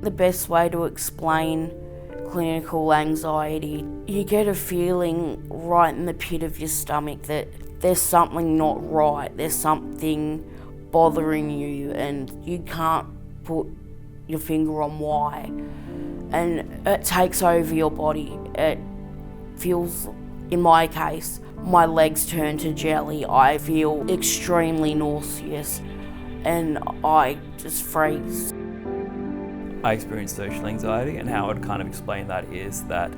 The best way to explain clinical anxiety, you get a feeling right in the pit of your stomach that there's something not right, there's something bothering you and you can't put your finger on why. And it takes over your body. It feels, in my case, my legs turn to jelly. I feel extremely nauseous and I just freeze. I experience social anxiety, and how I would kind of explain that is that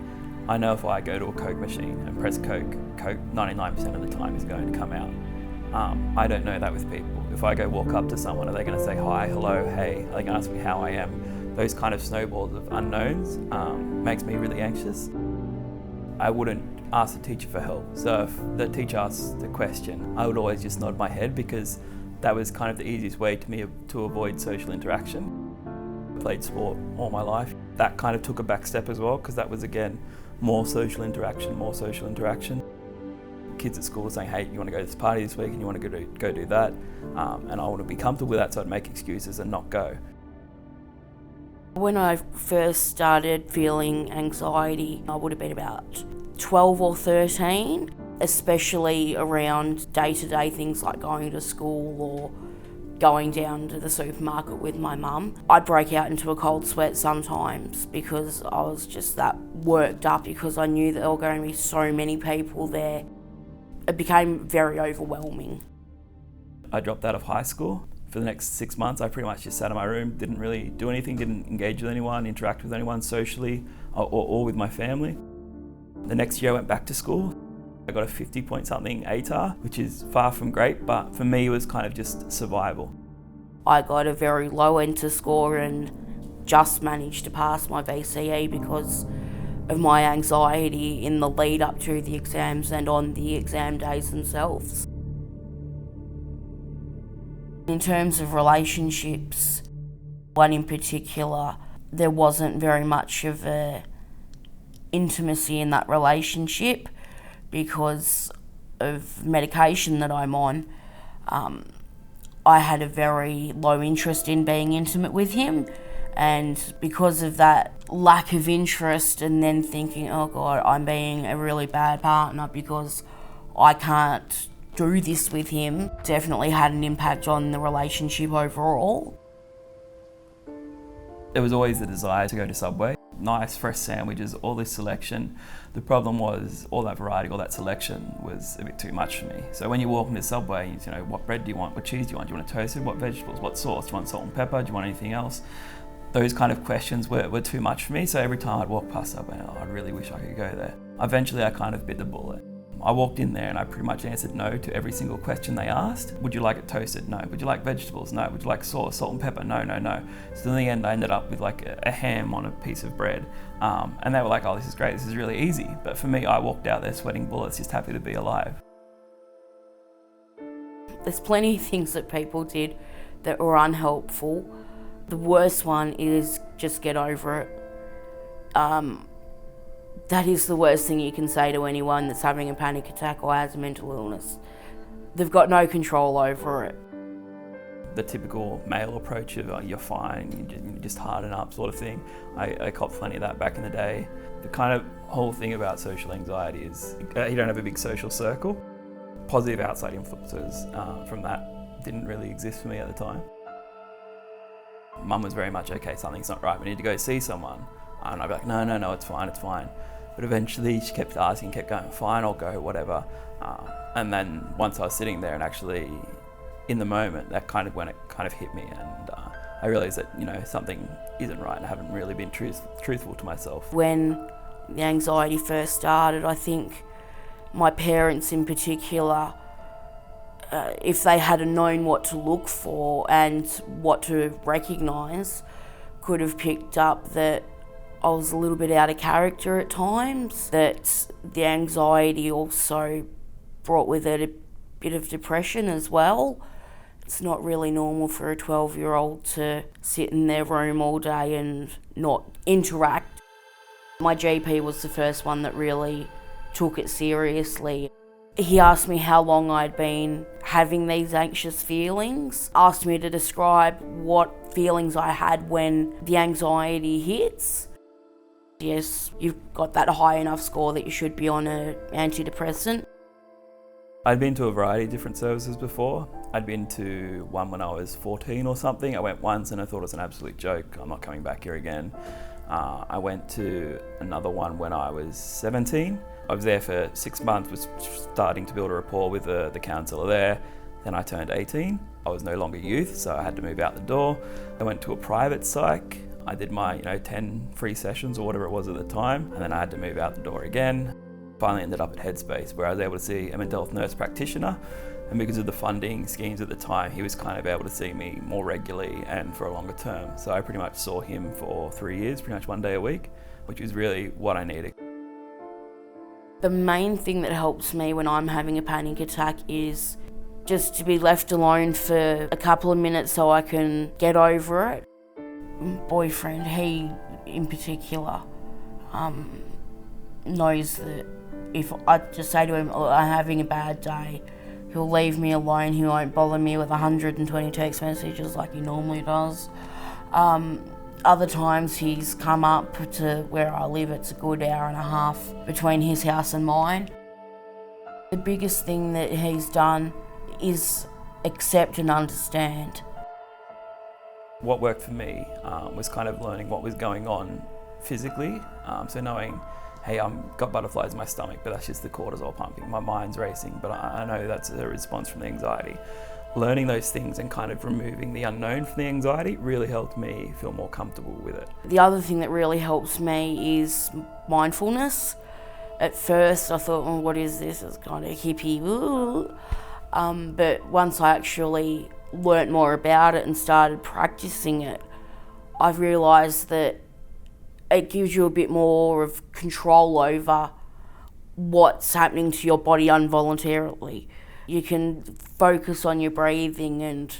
I know if I go to a Coke machine and press Coke 99% of the time is going to come out. I don't know that with people. If I go walk up to someone, are they going to say hi, hello, hey? Are they going to ask me how I am? Those kind of snowballs of unknowns makes me really anxious. I wouldn't ask the teacher for help. So if the teacher asks the question, I would always just nod my head because that was kind of the easiest way to me to avoid social interaction. Played sport all my life. That kind of took a back step as well because that was, again, more social interaction. Kids at school were saying, hey, you want to go to this party this week and you want to go do that, and I want to be comfortable with that, so I'd make excuses and not go. When I first started feeling anxiety, I would have been about 12 or 13, especially around day-to-day things like going to school or going down to the supermarket with my mum. I'd break out into a cold sweat sometimes because I was just that worked up because I knew that there were going to be so many people there. It became very overwhelming. I dropped out of high school. For the next 6 months, I pretty much just sat in my room, didn't really do anything, didn't engage with anyone, interact with anyone socially or with my family. The next year I went back to school. I got a 50-point-something ATAR, which is far from great, but for me it was kind of just survival. I got a very low enter score and just managed to pass my VCE because of my anxiety in the lead up to the exams and on the exam days themselves. In terms of relationships, one in particular, there wasn't very much of a intimacy in that relationship because of medication that I'm on. I had a very low interest in being intimate with him, and because of that lack of interest and then thinking, oh God, I'm being a really bad partner because I can't do this with him, definitely had an impact on the relationship overall. There was always the desire to go to Subway. Nice fresh sandwiches, all this selection. The problem was all that variety, all that selection was a bit too much for me. So when you walk into Subway, you know, what bread do you want? What cheese do you want? Do you want it toasted? What vegetables? What sauce? Do you want salt and pepper? Do you want anything else? Those kind of questions were too much for me. So every time I'd walk past Subway, I really wish I could go there. Eventually I kind of bit the bullet. I walked in there and I pretty much answered no to every single question they asked. Would you like it toasted? No. Would you like vegetables? No. Would you like sauce, salt and pepper? No, no, no. So in the end, I ended up with like a ham on a piece of bread. And they were like, oh, this is great. This is really easy. But for me, I walked out there sweating bullets, just happy to be alive. There's plenty of things that people did that were unhelpful. The worst one is just get over it. That is the worst thing you can say to anyone that's having a panic attack or has a mental illness. They've got no control over it. The typical male approach of, oh, you're fine, you just harden up sort of thing. I copped plenty of that back in the day. The kind of whole thing about social anxiety is you don't have a big social circle. Positive outside influences from that didn't really exist for me at the time. Mum was very much, okay, something's not right, we need to go see someone. And I'd be like, no, it's fine. But eventually she kept asking, kept going, fine, I'll go, whatever. And then once I was sitting there and actually in the moment, that kind of when it kind of hit me, and I realised that, you know, something isn't right and I haven't really been truthful to myself. When the anxiety first started, I think my parents in particular, if they had known what to look for and what to recognise, could have picked up that I was a little bit out of character at times, that the anxiety also brought with it a bit of depression as well. It's not really normal for a 12-year-old to sit in their room all day and not interact. My GP was the first one that really took it seriously. He asked me how long I'd been having these anxious feelings, asked me to describe what feelings I had when the anxiety hits. Yes, you've got that high enough score that you should be on an antidepressant. I'd been to a variety of different services before. I'd been to one when I was 14 or something. I went once and I thought it was an absolute joke. I'm not coming back here again. I went to another one when I was 17. I was there for 6 months, was starting to build a rapport with the counsellor there. Then I turned 18. I was no longer youth, so I had to move out the door. I went to a private psych. I did my 10 free sessions or whatever it was at the time, and then I had to move out the door again. Finally ended up at Headspace, where I was able to see a mental health nurse practitioner, and because of the funding schemes at the time, he was kind of able to see me more regularly and for a longer term. So I pretty much saw him for 3 years, pretty much 1 day a week, which was really what I needed. The main thing that helps me when I'm having a panic attack is just to be left alone for a couple of minutes so I can get over it. Boyfriend, he in particular, knows that if I just say to him, "Oh, I'm having a bad day," he'll leave me alone. He won't bother me with 120 text messages like he normally does. Other times he's come up to where I live. It's a good hour and a half between his house and mine. The biggest thing that he's done is accept and understand. What worked for me was kind of learning what was going on physically. So knowing, hey, I've got butterflies in my stomach, but that's just the cortisol pumping. My mind's racing, but I know that's a response from the anxiety. Learning those things and kind of removing the unknown from the anxiety really helped me feel more comfortable with it. The other thing that really helps me is mindfulness. At first I thought, well, what is this? It's kind of hippie. But once I actually learnt more about it and started practicing it, I've realised that it gives you a bit more of control over what's happening to your body involuntarily. You can focus on your breathing and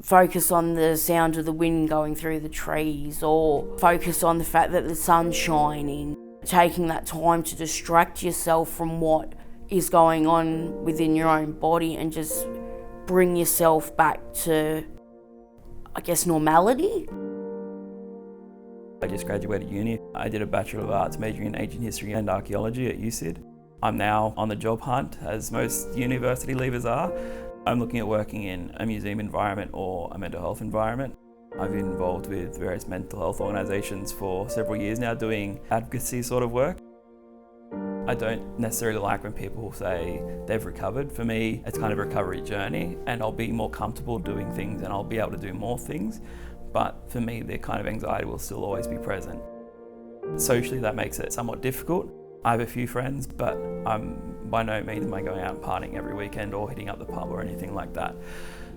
focus on the sound of the wind going through the trees, or focus on the fact that the sun's shining. Taking that time to distract yourself from what is going on within your own body and just bring yourself back to, I guess, normality. I just graduated uni. I did a Bachelor of Arts majoring in Ancient History and Archaeology at USyd. I'm now on the job hunt, as most university leavers are. I'm looking at working in a museum environment or a mental health environment. I've been involved with various mental health organisations for several years now, doing advocacy sort of work. I don't necessarily like when people say they've recovered. For me, it's kind of a recovery journey, and I'll be more comfortable doing things and I'll be able to do more things. But for me, the kind of anxiety will still always be present. Socially, that makes it somewhat difficult. I have a few friends, but by no means am I going out and partying every weekend or hitting up the pub or anything like that.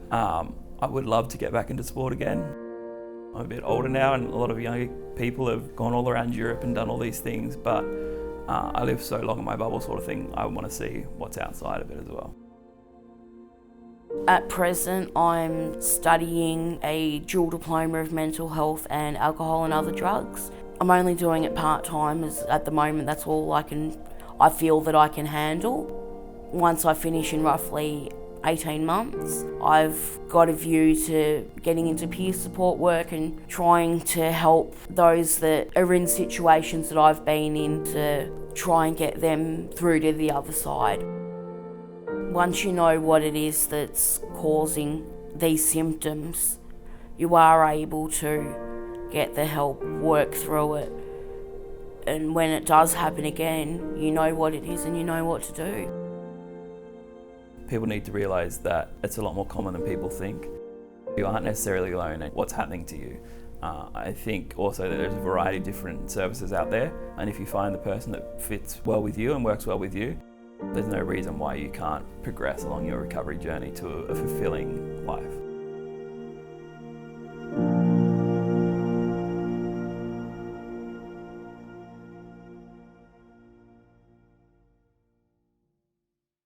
I would love to get back into sport again. I'm a bit older now, and a lot of younger people have gone all around Europe and done all these things, but I live so long in my bubble sort of thing, I want to see what's outside of it as well. At present, I'm studying a dual diploma of mental health and alcohol and other drugs. I'm only doing it part-time, as at the moment that's all I feel that I can handle. Once I finish in roughly 18 months, I've got a view to getting into peer support work and trying to help those that are in situations that I've been in to try and get them through to the other side. Once you know what it is that's causing these symptoms, you are able to get the help, work through it, and when it does happen again, you know what it is and you know what to do. People need to realise that it's a lot more common than people think. You aren't necessarily alone in what's happening to you. I think also that there's a variety of different services out there, and if you find the person that fits well with you and works well with you, there's no reason why you can't progress along your recovery journey to a fulfilling life.